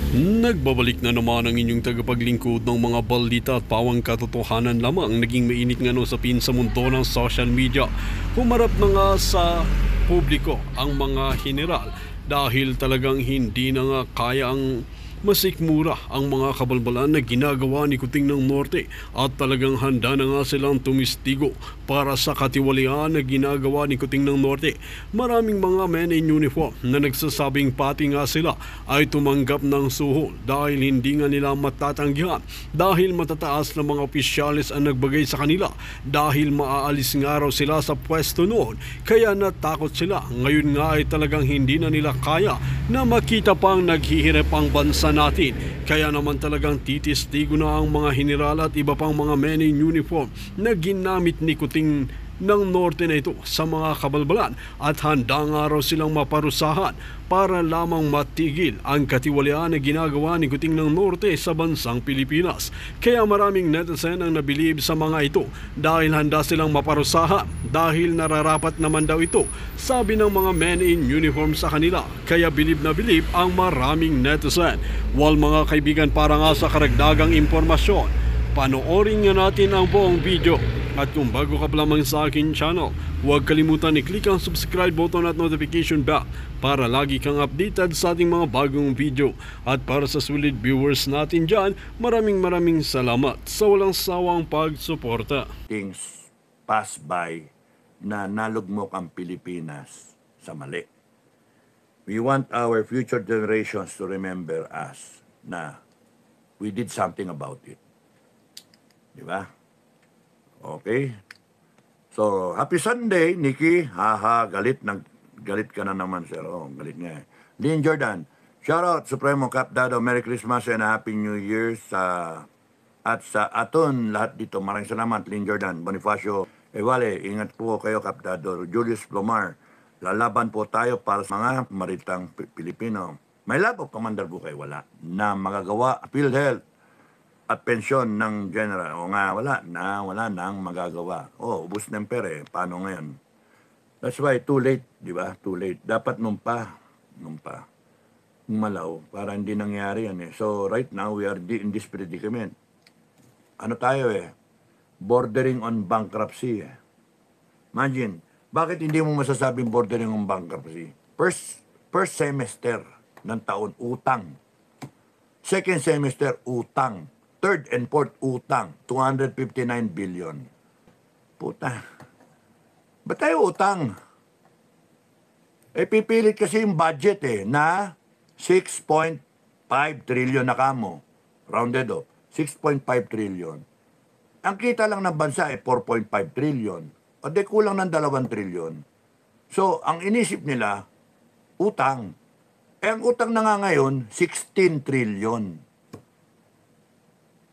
Nagbabalik na naman ang inyong tagapaglingkod ng mga balita at pawang katotohanan lamang. Naging mainit nga no sa pin sa mundo ng social media. Humarap na nga sa publiko ang mga general dahil talagang hindi na nga kaya ang masikmura ang mga kabalbalan na ginagawa ni Kuting ng Norte at talagang handa na nga silang tumistigo para sa katiwalian na ginagawa ni Kuting ng Norte. Maraming mga men in uniform na nagsasabing pati nga sila ay tumanggap ng suhol dahil hindi nga nila matatanggihan dahil matataas na mga opisyalis ang nagbagay sa kanila dahil maaalis nga raw sila sa pwesto noon kaya natakot sila. Ngayon nga ay talagang hindi na nila kaya na makita pang naghihirap ang bansa natin. Kaya naman talagang titistigo na ang mga general at iba pang mga men in uniform na ginamit ni Kuting ng Norte na ito sa mga kabalbalan at handa nga raw silang maparusahan para lamang matigil ang katiwalian na ginagawa ni Kuting ng Norte sa bansang Pilipinas. Kaya maraming netizen ang nabilib sa mga ito dahil handa silang maparusahan dahil nararapat naman daw ito, sabi ng mga men in uniform sa kanila. Kaya bilib na bilib ang maraming netizen. While mga kaibigan, para nga sa karagdagang impormasyon, panoorin nga natin ang buong video. At kung bago ka pa lamang sa akin channel, huwag kalimutan i-click ang subscribe button at notification bell para lagi kang updated sa ating mga bagong video. At para sa sulit viewers natin dyan, maraming salamat sa walang sawang pagsuporta. Things pass by na nalugmok ang Pilipinas sa mali. We want our future generations to remember us na we did something about it. Di ba? Okay? So, happy Sunday, Nikki. Haha, galit ka na naman, sir. Oh, galit nga. Dean Jordan, shout out, Supremo Cap Dado. Merry Christmas and Happy New Year at sa aton lahat dito. Maraming salamat, Dean Jordan. Bonifacio Evale, ingat po kayo, Cap Dado. Julius Plomar, lalaban po tayo para sa mga maritang Pilipino. May love of commander po kayo, wala. Na magagawa, PhilHealth, at pensyon ng general. O nga, wala nang magagawa. Ubus na yung pera. Paano ngayon? That's why, too late, di ba? Too late. Dapat nung pa. Malaw, para hindi nangyari yan eh. So, right now, we are in this predicament. Ano tayo eh? Bordering on bankruptcy eh. Imagine, bakit hindi mo masasabing bordering on bankruptcy? First semester ng taon, utang. Second semester, utang. Third and fourth, utang. 259 billion. Puta. Ba't tayo utang? Pipilit kasi yung budget na 6.5 trillion na kamo. Rounded off. 6.5 trillion. Ang kita lang ng bansa 4.5 trillion. O de kulang ng 2 trillion. So, ang inisip nila, utang. Ang utang na nga ngayon, 16 trillion.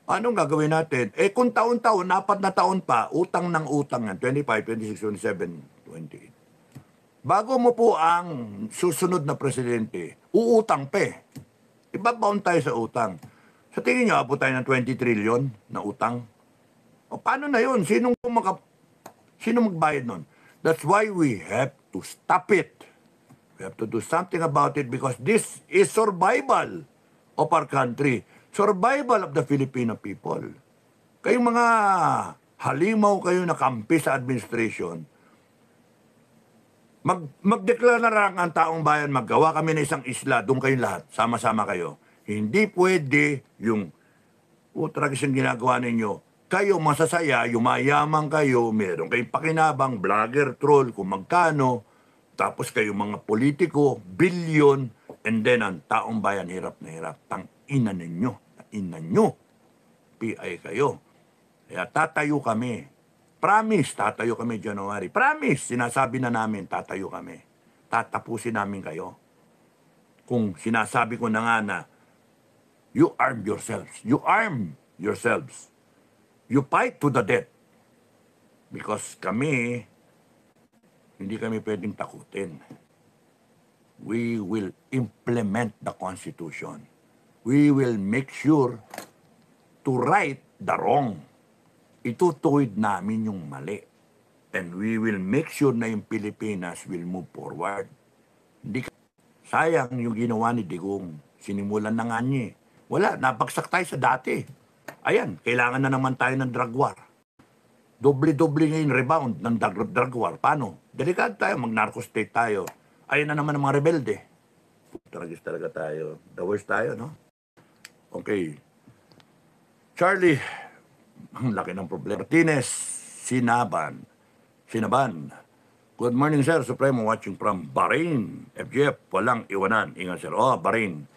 Anong gagawin natin? Kung taon-taon, 4 na taon pa, utang ng utang yan. 25, 26, 27, 28. Bago mo po ang susunod na presidente, uutang pa eh. Ibabaon tayo sa utang. Sa tingin nyo, abot tayo ng 20 trillion na utang? O paano na yun? Sino magbayad nun? That's why we have to stop it. We have to do something about it because this is survival of our country. Survival of the Filipino people. Kayong mga halimaw kayo na kampi sa administration, magdeklara na lang ang taong bayan, maggawa kami ng isang isla, doon kayong lahat, sama-sama kayo. Hindi pwede yung tragis yung ginagawa ninyo. Kayo masasaya, yumayaman kayo, meron kayong pakinabang, vlogger, troll, kung magkano, tapos kayo mga politiko, billion, and then ang taong bayan hirap na hirap. Tang-ina ninyo. PI kayo. Kaya tatayo kami. Promise, tatayo kami January. Promise, sinasabi na namin, tatayo kami. Tatapusin namin kayo. Kung sinasabi ko na nga na, you arm yourselves. You arm yourselves. You fight to the death. Because kami, hindi kami pwedeng takutin. We will implement the Constitution. We will make sure to right the wrong. Itutuwid namin yung mali. And we will make sure na yung Pilipinas will move forward. Sayang yung ginawa ni Digong. Sinimulan na nga niya eh. Wala, nabagsak tayo sa dati. Ayan, kailangan na naman tayo ng drug war. Doble-doble ngayon rebound ng drug war. Paano? Delikado tayo, mag-narco state tayo. Ayun na naman ang mga rebelde. Tragis talaga tayo. The worst tayo, no? Okay. Charlie, ang laki ng problema. Martinez, Sinaban. Good morning, sir. Supremo watching from Bahrain. FGF, walang iwanan. Ingat, sir. Oh, Bahrain.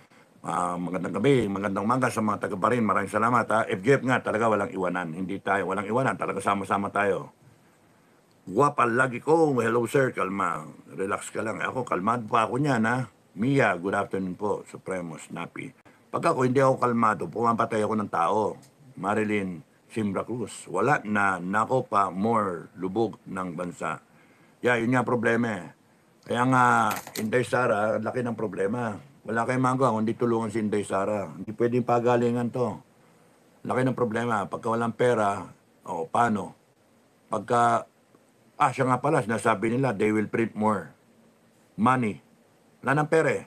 Magandang gabi, magandang umaga sa mga taga-Bahrain. Maraming salamat. Ha? FGF nga, talaga walang iwanan. Hindi tayo, walang iwanan. Talaga sama-sama tayo. Guwapa, lagi ko. Hello, sir. Kalma. Relax ka lang. Ako, kalmado pa ako niyan, ha? Mia, good afternoon po. Supremo, Snappy. Pag ako, hindi ako kalmado, pumapatay ako ng tao. Marilyn Simbra Cruz. Wala na nako pa more lubog ng bansa. Yun nga problema eh. Kaya nga, Inday Sara, laki ng problema. Wala kayong magawa, kundi tulungan si Inday Sara. Hindi pwedeng pagalingan to. Laki ng problema. Pagka walang pera, paano? Pagka, siya nga pala, sinasabi nila, they will print more money. Wala ng pera eh.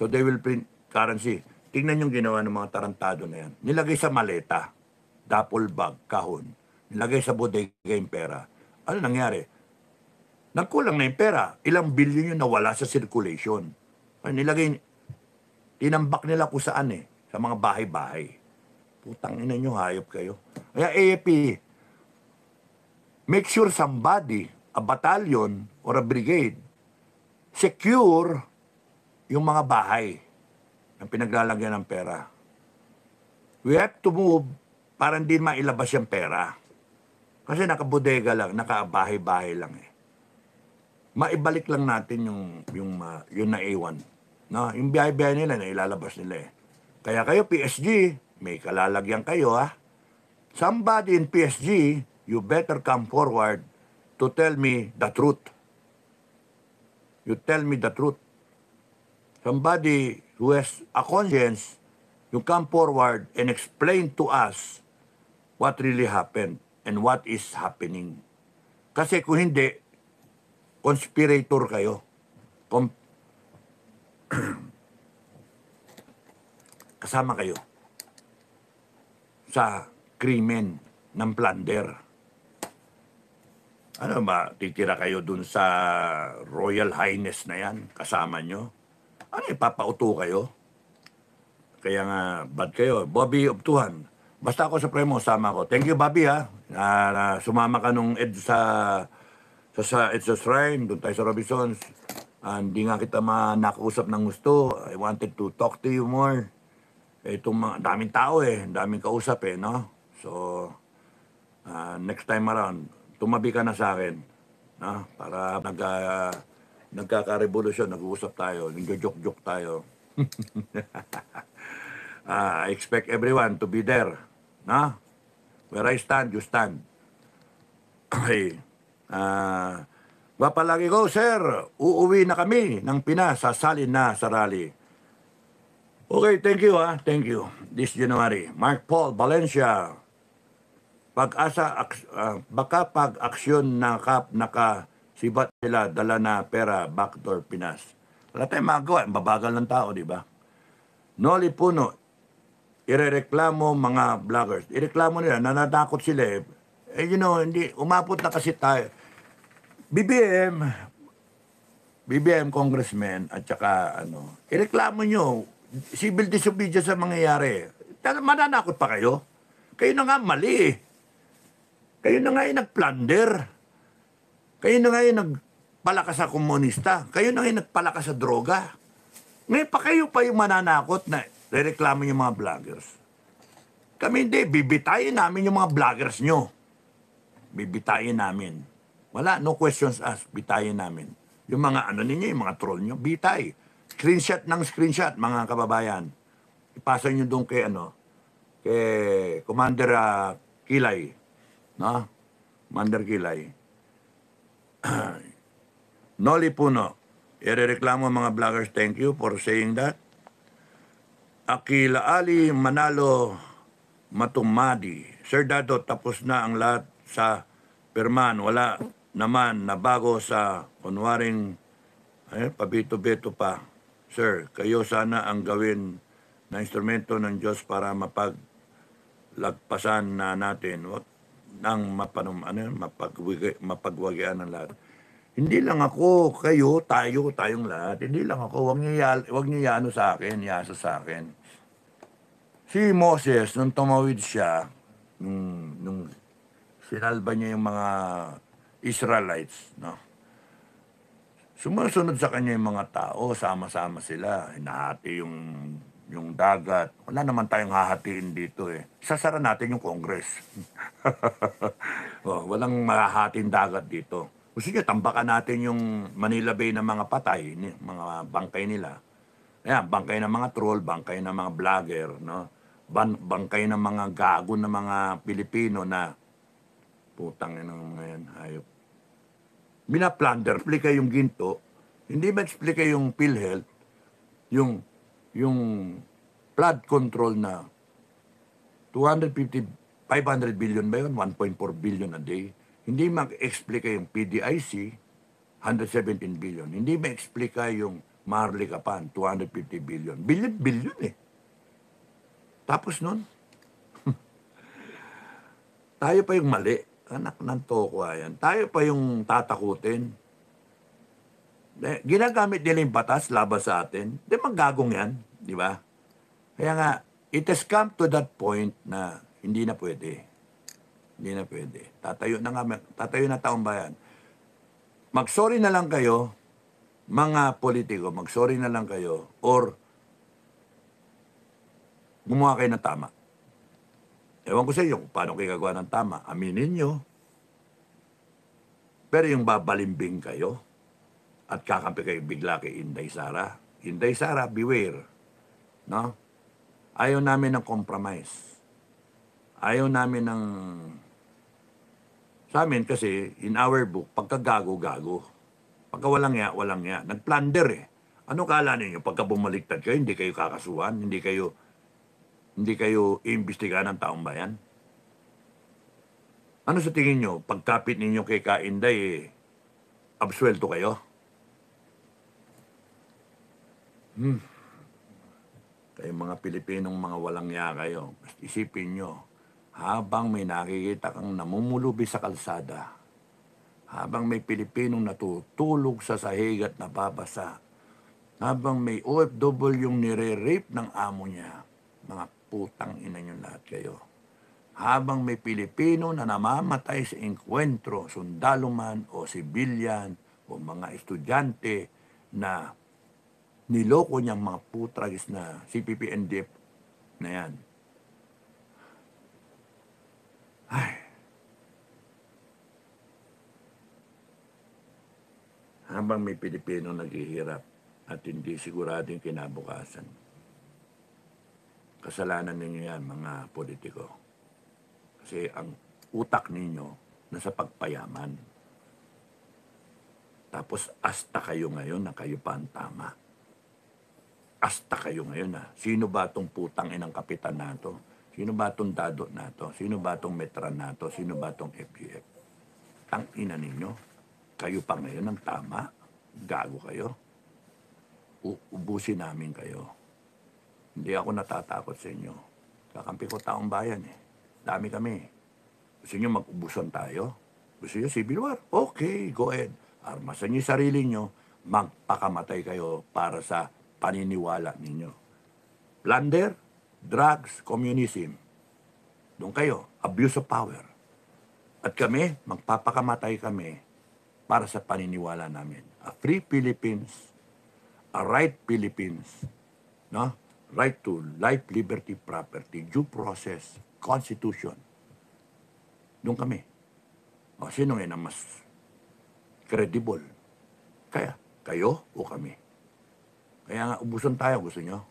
So they will print currency. Tingnan yung ginawa ng mga tarantado na yan. Nilagay sa maleta, duffel bag, kahon. Nilagay sa bodega yung pera. Ano nangyari? Nagkulang na yung pera. Ilang bilyon yung nawala sa circulation. Nilagay, tinambak nila kung saan eh. Sa mga bahay-bahay. Putang ina nyo, hayop kayo. Kaya AFP, make sure somebody, a battalion or a brigade, secure yung mga bahay ang pinaglalagyan ng pera. We have to move para hindi mailabas yung pera. Kasi nakabodega lang, nakabahay-bahay lang eh. Maibalik lang natin yung naiwan. No? Yung biyahe-biyahe nila na ilalabas nila eh. Kaya kayo PSG, may kalalagyan kayo ha. Somebody in PSG, you better come forward to tell me the truth. You tell me the truth. Somebody who has a conscience, you come forward and explain to us what really happened and what is happening. Kasi kung hindi, conspirator kayo. Kasama kayo sa krimen ng plunder. Ano ba, titira kayo dun sa Royal Highness na yan, kasama nyo? Ano, ipapauto kayo? Kaya nga, bad kayo. Bobby Obtuhan. Basta ako sa Premo, sama ko. Thank you, Bobby, ha? Na sumama ka nung It's a Shrine, doon tayo sa Robinsons. Hindi nga kita nakausap ng gusto. I wanted to talk to you more. Itong daming tao eh, daming kausap eh, no? So, next time around, tumabi ka na sa akin, no? Para nagkaka-revolusyon, nag-uusap tayo, nag-joke-joke tayo. I expect everyone to be there, no? Where I stand, you stand. Okay. Palagi ko, sir, uuwi na kami ng Pinas, sasalin na sa rally. Okay, thank you ha, thank you. This January, Mark Paul, Valencia, baka pag-aksyon nakasibat sila, dala na pera, backdoor Pinas. Wala tayong magawa, babagal ng tao, di ba? Noli Puno, irereklamo mga vloggers. Ireklamo nila, nanatakot sila eh. Hindi, umapot na kasi tayo. BBM congressman at saka ireklamo nyo, civil disobedience sa mangyayari. Mananakot pa kayo? Kayo na nga mali eh. Kayo na nga yung nagplunder. Kayo na nga yung nagpalakas sa komunista. Kayo na nga yung nagpalakas sa droga. Ngayon pa kayo pa yung mananakot na rereklamo yung mga vloggers. Kami hindi, bibitayin namin yung mga vloggers nyo. Bibitayin namin. Wala, no questions asked, bitayin namin. Yung mga ninyo, yung mga troll nyo, bitay. Screenshot ng screenshot, mga kababayan. Ipasa nyo doon kay Commander Kilay. No? Commander Kilay. Noli Puno. Irereklamo mga vloggers, thank you for saying that. Akila Ali Manalo Matumadi. Sir Dado, tapos na ang lahat sa Perman. Wala naman na bago sa kunwaring pabito-beto pa. Sir, kayo sana ang gawin na instrumento ng Diyos para mapaglagpasan na natin, wag nang mapagwagian ng lahat. Hindi lang ako, kayo, tayong lahat. Hindi lang ako, wag niyo iano sa akin, iasa sa akin. Si Moses, nung tumawid siya, nung sinalba niya yung mga Israelites, no? Sumusunod sa kanya yung mga tao, sama-sama sila, hinahati yung dagat. Wala naman tayong hahatiin dito eh. Sasara natin yung Congress. Walang mahahating dagat dito. Gusto nyo, tambakan natin yung Manila Bay na mga patay, mga bangkay nila. Ayan, bangkay ng mga troll, bangkay ng mga vlogger, no? Bangkay ng mga gago ng mga Pilipino na putang ina ng mga yan, hayop. Binaplunder, explica yung ginto, hindi ma-explica yung PhilHealth, yung flood control na 500 billion ba yun? 1.4 billion a day. Hindi ma-explica yung PDIC, 117 billion. Hindi ma-explica yung Marley-Kapan, 250 billion. Billion eh. Tapos nun, tayo pa yung mali. Anak ng toko yan. Tayo pa yung tatakutin. Ginagamit nila yung batas laban sa atin. Di manggagong yan. Di ba? Kaya nga, it has come to that point na hindi na pwede. Hindi na pwede. Tatayo na taong bayan. Mag-sorry na lang kayo, mga politiko, mag-sorry na lang kayo, or gumawa kayo ng tama. Ewan ko sa iyo kung paano kayo gagawa ng tama. Aminin nyo. Pero yung babalimbing kayo at kakampi kayo bigla kay Inday Sara. Inday Sara, beware. No? Ayaw namin ng compromise. Ayaw namin ng... Sa amin kasi, in our book, pagka gago. Pagka walang ya. Nagplunder eh. Ano kala ninyo? Pagka bumaliktad kayo, hindi kayo kakasuhan, hindi kayo iimbestigahan ng taong bayan? Ano sa tingin nyo? Pagkapit ninyo kay Kainday, absuelto kayo? Kayong mga Pilipinong mga walang ya kayo, isipin nyo, habang may nakikita kang namumulubi sa kalsada, habang may Pilipinong natutulog sa sahig at nababasa, habang may OFW yung nire-rape ng amo niya, mga putang ina nyo lahat kayo. Habang may Pilipino na namamatay sa engkwentro, sundalo man o sibilyan o mga estudyante na niloko niyang mga putragis na CPP-NDF na yan. Ay. Habang may Pilipino naghihirap at hindi siguradong kinabukasan, kasalanan ninyo yan, mga politiko. Kasi ang utak ninyo nasa pagpayaman. Tapos asta kayo ngayon na kayo pa ang tama. Asta kayo ngayon na. Sino ba itong putang inang kapitan nato? Sino ba itong dado nato? Sino ba itong metran nato? Sino ba itong FGF? Tang ina ninyo. Kayo pa ngayon ang tama. Gago kayo. Ubusin namin kayo. Hindi ako natatakot sa inyo. Kakampi ko taong bayan eh. Dami kami. Gusto nyo mag-ubusan tayo? Gusto nyo civil war? Okay, go ahead. Armasan nyo yung sarili nyo, magpakamatay kayo para sa paniniwala ninyo. Plunder, drugs, communism. Doon kayo, abuse of power. At kami, magpapakamatay kami para sa paniniwala namin. A free Philippines, a right Philippines, no? Right to life, liberty, property, due process, constitution. Doon kami. O, sino ngayon ang mas credible? Kaya, kayo o kami? Kaya nga, ubusan tayo, gusto nyo?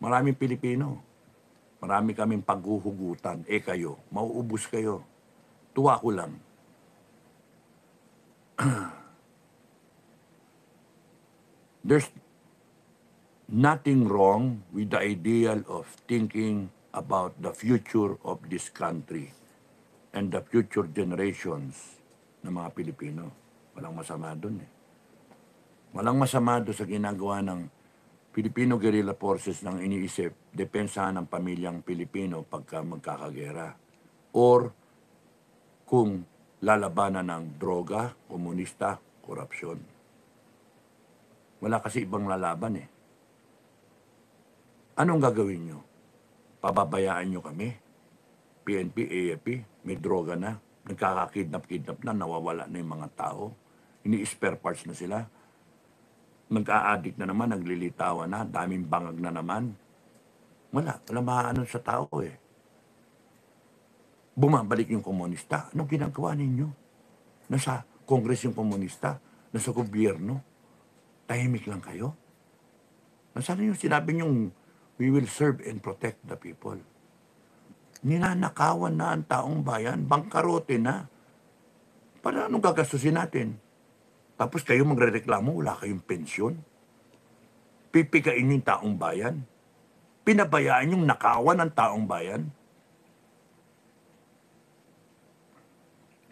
Maraming Pilipino. Marami kaming paghuhugutan. Kayo, mauubos kayo. Tuwa ko lang. There's nothing wrong with the ideal of thinking about the future of this country and the future generations ng mga Pilipino. Walang masama doon eh. Walang masama doon sa ginagawa ng Filipino guerrilla forces nang iniisip, depensahan ng pamilyang Pilipino pagka magkakagera. Or kung lalabanan ng droga, komunista, korupsyon. Wala kasi ibang lalaban eh. Anong gagawin nyo? Pababayaan nyo kami? PNP, AFP, may droga na, nagkakakidnap-kidnap na, nawawala na yung mga tao, ini-spare parts na sila, nag-a-addict na naman, naglilitawan na, daming bangag na naman. Wala maaano sa tao eh. Bumabalik yung komunista. Anong ginagawa ninyo? Nasa Congress yung komunista, nasa gobyerno, tahimik lang kayo. Nasaan yung sinabi nyong, we will serve and protect the people. Ninanakawan na ang taong bayan, bangkarote na. Para anong gagastusin natin? Tapos kayo magrereklamo, wala kayong pensyon. Pipigain yung taong bayan. Pinabayaan yung nakawan ng taong bayan.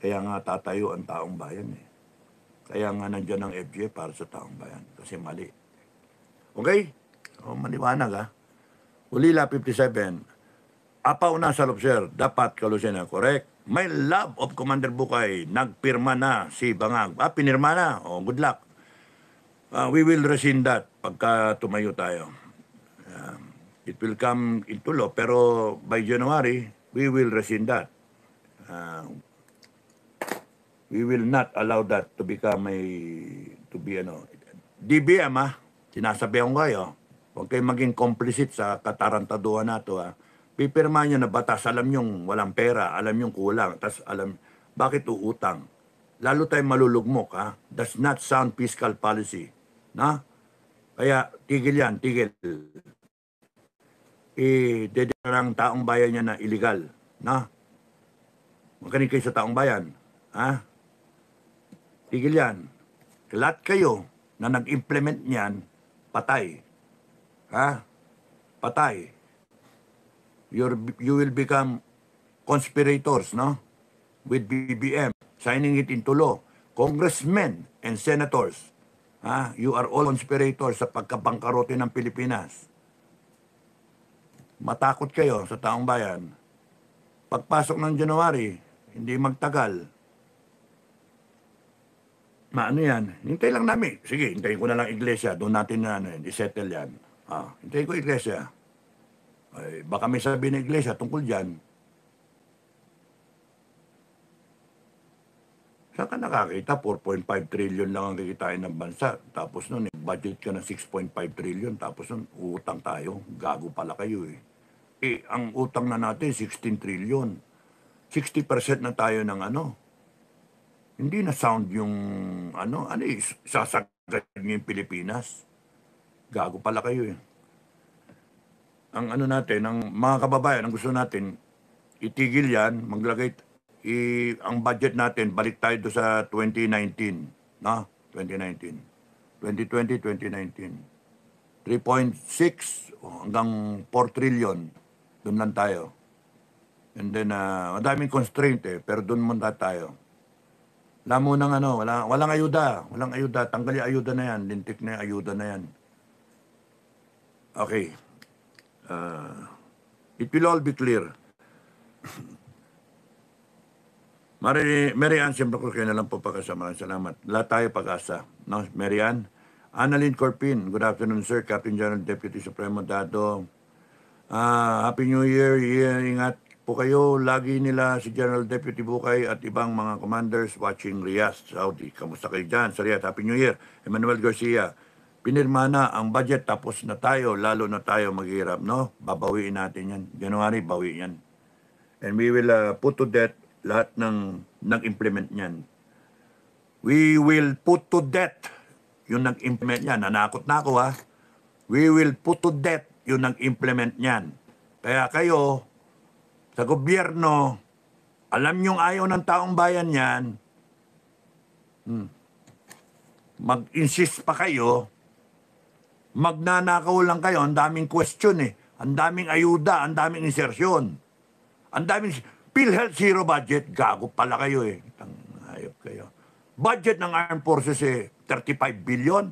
Kaya nga tatayo ang taong bayan eh. Kaya nga nandiyan ang FJ para sa taong bayan. Kasi mali. Okay? O, maliwanag ha. Ulila 57. Apaw na sa lobser. Dapat kalusin na. Correct. May love of Commander Bukay. Nagpirma na si Bangag. Pinirma na. O, good luck. We will rescind that pagka tumayo tayo. It will come into law. Pero by January, we will rescind that. We will not allow that to become DBM sinasabihan ko kayo, huwag kayong maging complicit sa katarantaduhan na ito Pipirma nyo na batas, alam nyo walang pera, alam nyo kulang, tas alam, bakit uutang? Lalo tayong malulugmok Does not sound fiscal policy. Kaya tigil yan, tigil. Dedeklara ang taong bayan niya na illegal. Magaling kayo sa taong bayan. Tigil yan. Lahat kayo na nag-implement niyan, patay. Patay. You will become conspirators, with BBM, signing it into law. Congressmen and senators, you are all conspirators sa pagkabangkarote ng Pilipinas. Matakot kayo sa taong bayan. Pagpasok ng January, hindi magtagal, maano yan? Hintay lang namin. Sige, hintayin ko na lang iglesia. Doon natin i-settle yan. Hintayin ko iglesia. Ay, baka may sabi ng iglesia tungkol dyan. Saan ka nakakita? 4.5 trillion lang ang kikitain ng bansa. Tapos nun, budget ka ng 6.5 trillion. Tapos nun, utang tayo. Gago pala kayo ang utang na natin, 16 trillion. 60% na tayo ng Hindi na sound yung sasagad niyo yung Pilipinas. Gago pala kayo Ang natin, ang mga kababayan, ang gusto natin, itigil yan, maglagay, ang budget natin, balik tayo doon sa 2019. 2019. 2020, 2019. 3.6 hanggang 4 trillion. Doon lang tayo. And then, madaming constraint pero doon muna tayo. Wala munang walang ayuda. Walang ayuda. Tanggal yung ayuda na yan. Lintik na yung ayuda na yan. Okay. It will all be clear. Mary Ann, siyempre ko kayo na lang po pagkasama. Salamat. Lahat tayo pag-asa. Mary Ann. Annalyn Corpin. Good afternoon, sir. Captain General Deputy Supremo Dado. Happy New Year. Ingat po kayo. Lagi nila si General Deputy Bukay at ibang mga commanders watching Riyadh, Saudi. Kamusta kayo dyan sa Riyadh? Happy New Year. Emmanuel Garcia. Pinirma na ang budget, tapos na tayo, lalo na tayo maghirap, Babawiin natin yan. January, bawi yan. And we will put to death lahat ng nag-implement yan. We will put to death yung nag-implement yan. Nanakot na ako, We will put to death yung nag-implement yan. Kaya kayo, sa gobyerno, alam niyong ayaw ng taong bayan yan, mag-insist pa kayo, magnanakaw lang kayo, ang daming question ang daming ayuda, ang daming insertion, ang daming PhilHealth zero budget, gago pala kayo hayop kayo. Budget ng Armed Forces 35 billion,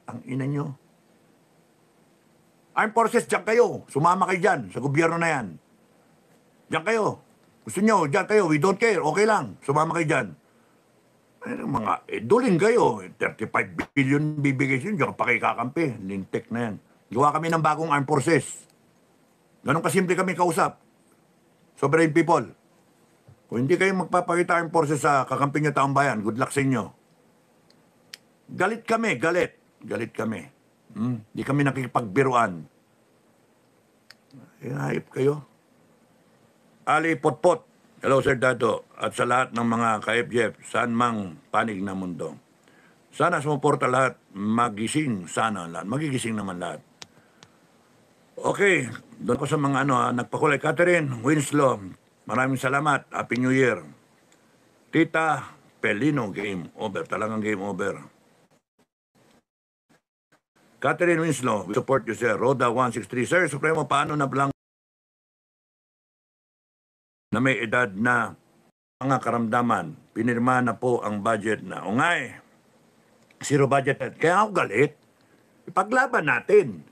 ang ina nyo. Armed Forces, diyan kayo. Sumama kayo dyan sa gobyerno na yan. Diyan kayo. Gusto nyo, diyan kayo. We don't care. Okay lang. Sumama kayo dyan. Duling kayo. 35 billion bibigay siya. Diyan pa kayo kakampi. Lintik na yan. Gawa kami ng bagong armed forces. Ganun kasimple kami kausap. Sovereign people. Kung hindi kayo magpapakita armed forces sa kakampi nyo taong bayan, good luck sa inyo. Galit kami, galit. Galit kami. Di kami nakikipagbiruan. Hayop kayo. Ali Potpot. Hello, Sir Dato. At sa lahat ng mga ka-FGF, saan mang panig na mundo. Sana sumuporta lahat. Magising sana lahat. Magigising naman lahat. Okay. Doon ko sa mga nagpakulay. Catherine Winslow. Maraming salamat. Happy New Year. Tita Pelino, game over. Talagang game over. Catherine Winslow, we support you, sir. Roda 163. Sir, Supremo, paano na blang na may edad na mga karamdaman, pinirma na po ang budget na. O nga zero budget. Kaya ako galit. Ipaglaban natin.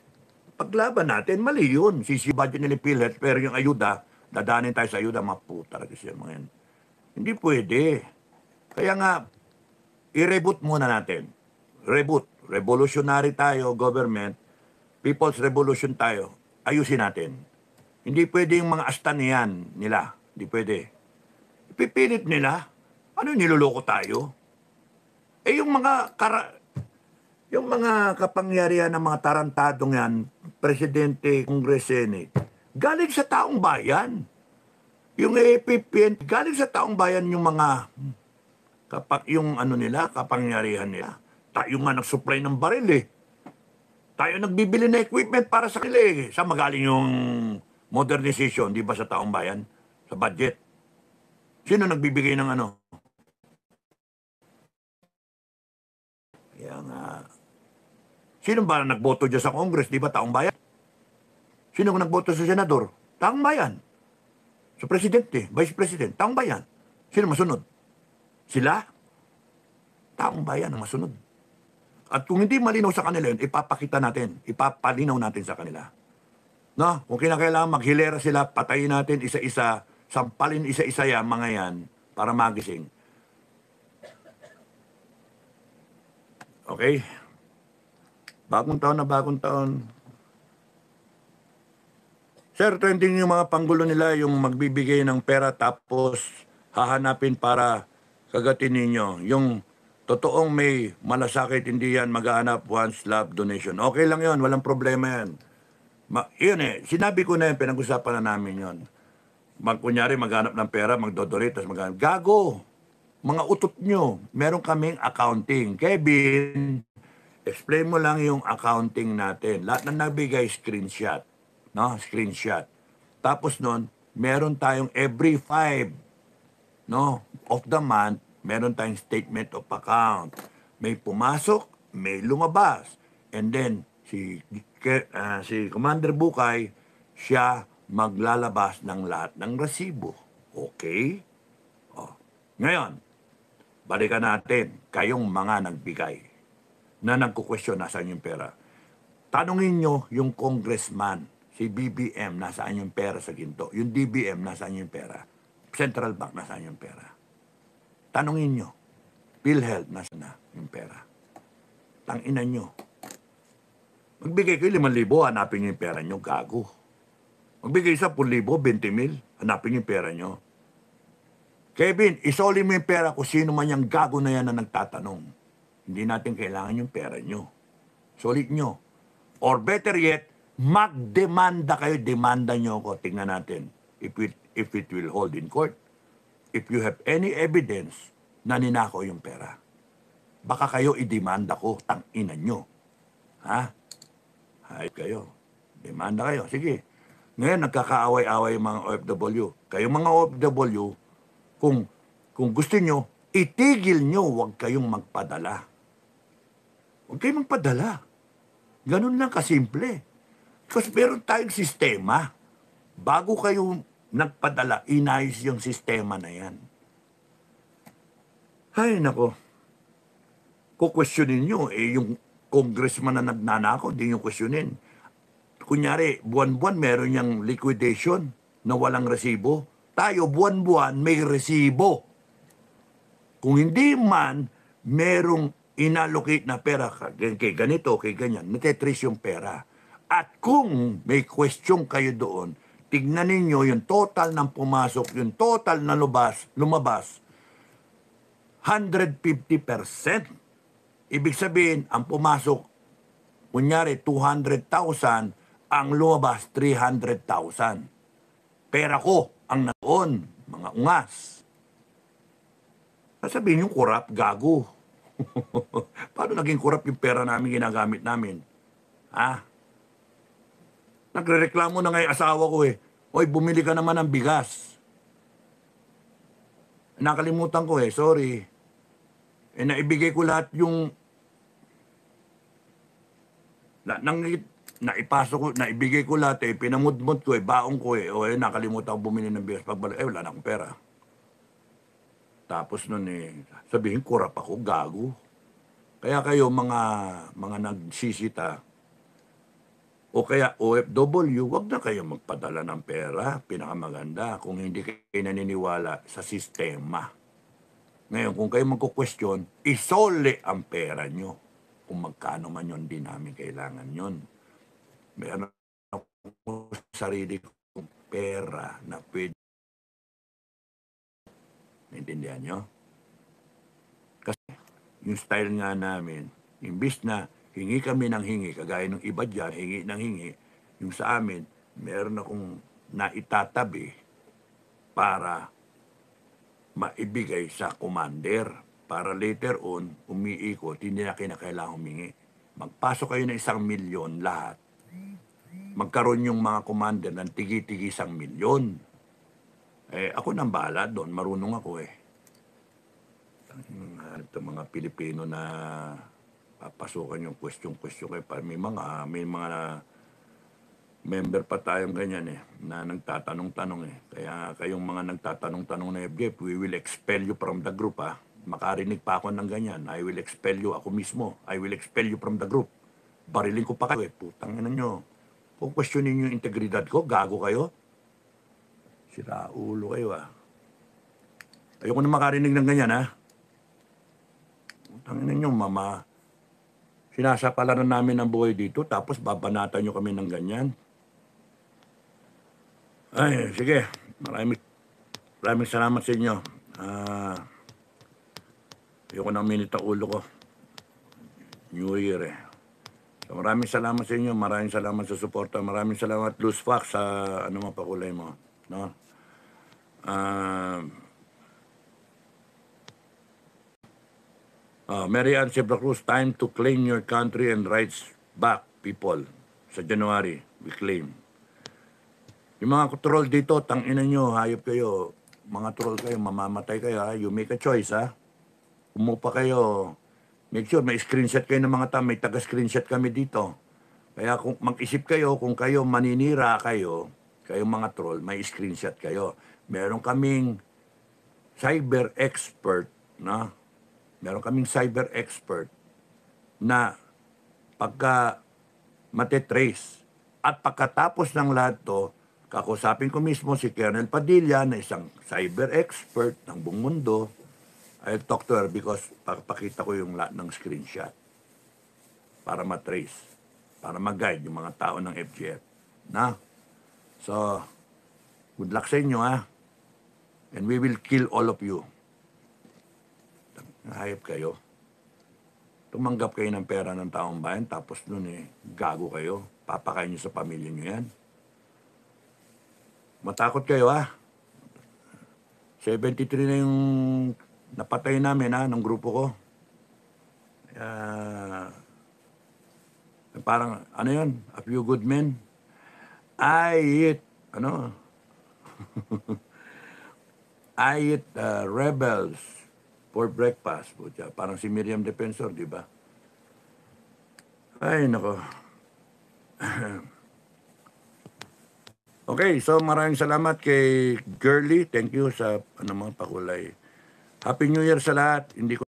Paglaban natin, mali yun. Sisi budget nila PhilHealth, pero yung ayuda, dadanin tayo sa ayuda, maputa talaga siya mga yan. Hindi pwede. Kaya nga, i-reboot muna natin. Reboot. Revolutionary tayo, government. People's revolution tayo. Ayusin natin. Hindi pwede yung mga asta niyan nila. Hindi pwede. Ipipilit nila. Ano niloloko tayo? Yung mga kapangyarihan ng mga tarantadong yan, Presidente, Congress, Senate, galing sa taong bayan. Yung APPN, galing sa taong bayan yung mga kapangyarihan nila. Tayo nga nag-supply ng baril eh. Tayo nagbibili na equipment para sa kanila eh. Saan magaling yung modernization, di ba, sa taong bayan? Sa budget. Sino nagbibigay ng ano? Kaya nga. Sino ba nagboto dyan sa Congress, di ba, taong bayan? Sino nagboto sa senador? Taong bayan. Sa presidente, vice president, taong bayan. Sino masunod? Sila? Taong bayan ang masunod. At kung hindi malinaw sa kanila yun, ipapakita natin, ipapalinaw natin sa kanila. No? Kung kinakailangan maghilera sila, patayin natin isa-isa, sampalin isa-isa yan, mga yan, para magising. Okay? Bagong taon na bagong taon. Sir, trending yung mga panggulo nila, yung magbibigay ng pera tapos hahanapin para kagatin ninyo. Yung totoong may malasakit, hindi yan maghahanap once love donation. Okay lang yun, walang problema yan. Yun sinabi ko na yun, pinag-usapan na namin yun. Kunyari maghanap ng pera, magdodorate, tapos maghanap. Gago! Mga utot nyo, meron kaming accounting. Kevin, explain mo lang yung accounting natin. Lahat na nabigay, screenshot. No? Screenshot. Tapos nun, meron tayong every 5 of the month, meron tayong statement of account. May pumasok, may lumabas. And then, si Commander Bukay, siya maglalabas ng lahat ng resibo. Okay? Ngayon, balikan natin, kayong mga nagbigay na nagkukwestiyon nasaan yung pera. Tanungin nyo yung congressman, si BBM, nasaan yung pera sa ginto. Yung DBM, nasaan yung pera. Central Bank, nasaan yung pera. Tanungin nyo, PhilHealth, nasaan na yung pera. Tanginan nyo. Magbigay kayo 5,000, hanapin nyo yung pera nyo, gago. Magbigay sa 10,000, 20,000, hanapin nyo yung pera nyo. Kevin, isoli mo yung pera kung sino man yung gago na yan na nagtatanong. Hindi natin kailangan yung pera nyo. Solid nyo. Or better yet, magdemanda kayo, demanda nyo ako. Tingnan natin if it will hold in court. If you have any evidence na ninako yung pera, baka kayo idemanda ko, tanginan nyo. Ha? Hayop kayo. Demanda kayo. Sige. Ngayon, nagkakaaway-away yung mga OFW. Kayo mga OFW, kung gusto nyo, itigil nyo, huwag kayong magpadala. Huwag kayong magpadala. Ganun lang kasimple. Kasi meron tayong sistema. Bago kayo nagpadala, inayos yung sistema na yan. Ay, nako. Kukwestiyonin nyo, yung congressman na nagnanako, hindi nyo kwestiyonin. kunyari, buwan-buwan meron niyang liquidation na walang resibo. Tayo, buwan-buwan may resibo. Kung hindi man merong inallocate na pera kay ganito, kay ganyan, natitrace yung pera. At kung may question kayo doon, tignan ninyo yung total ng pumasok, yung total na lumabas, 150%. Ibig sabihin, ang pumasok, kunyari 200,000, ang lumabas 300,000. Pera ko ang naroon, mga ungas. Sasabihin yung kurap, gago. Paano naging kurap yung pera namin ginagamit namin? Ha? Nagrereklamo na nga yung asawa ko eh. Oy, bumili ka naman ng bigas. Nakalimutan ko eh, sorry. Naibigay ko lahat yung naipasok ko, naibigay ko lahat eh, pinamudmod ko eh, baong ko eh. O nakalimutan ko bumili ng bigas. Pagbalik, wala na akong pera. Tapos nun eh, sabihin, kurap ako, gago. Kaya kayo mga nagsisita, o kaya OFW, wag na kayo magpadala ng pera. Pinakamaganda kung hindi kayo naniniwala sa sistema. Ngayon, kung kayo magkukwestiyon, isole ang pera nyo. Kung magkano man yun, di namin kailangan yun. Meron ako sarili kong pera na pwede. Naintindihan nyo? Kasi yung style nga namin, imbis na hingi kami ng hingi, kagaya ng iba dyan, hingi ng hingi, yung sa amin, meron akong naitatabi para maibigay sa commander para later on, umiikot, hindi na kinakailangan humingi. Magpasok kayo ng 1 milyon lahat. Magkaroon yung mga commander ng tigi-tigi 1 milyon. Ako nang bahala doon, marunong ako eh. Ito mga Pilipino na papasukan yung question kayo. May mga member pa tayong ganyan eh, na nagtatanong-tanong eh. Kaya kayong mga nagtatanong-tanong na FGF, we will expel you from the group ha. Makarinig pa ako ng ganyan, I will expel you, ako mismo, I will expel you from the group. Bariling ko pa kayo eh, putang ina nyo. Kung questionin yung integridad ko, gago kayo. Sira ulo kayo ah. Ayoko na makarinig ng ganyan ha. Putang ina nyo, mama. Sinasapalaran namin ang buhay dito, tapos babanatan nyo kami ng ganyan. Ay, sige. Maraming salamat sa inyo. Ayoko nang minit ang ulo ko. New Year eh. So, maraming salamat sa inyo. Maraming salamat sa suporta. Maraming salamat, Luz Fox, sa ano mga pakulay mo. No? Mary Ann Sebra Cruz, time to claim your country and rights back, people. Sa January, we claim. Yung mga troll dito, tanginan nyo, hayop kayo. Mga troll kayo, mamamatay kayo ha. You make a choice ha. Umupa kayo. Make sure may screenshot kayo ng mga tao. May taga-screenshot kami dito. Kaya kung mag-isip kayo, kung kayo maninira kayo, kayong mga troll, may screenshot kayo. Meron kaming cyber expert na meron kaming cyber expert na pagka matetrace at pagkatapos ng lahat to, kakusapin ko mismo si Colonel Padilla na isang cyber expert ng buong mundo. I'll talk to her because pakita ko yung lahat ng screenshot para matrace, para mag-guide yung mga tao ng FGF. Na? So, good luck sa inyo ha. And we will kill all of you. Hayop kayo. Tumanggap kayo ng pera ng taong bayan, tapos nun eh, gago kayo. Papakain nyo sa pamilya nyo yan. Matakot kayo ha. 73 na yung napatay namin ha, ng grupo ko. Parang, ano yun? A few good men. I eat, I eat rebels for breakfast. Parang si Miriam Defensor, di ba? Ay, nako. Okay, so maraming salamat kay Girly. Thank you sa mga pakulay. Happy New Year sa lahat. Hindi ko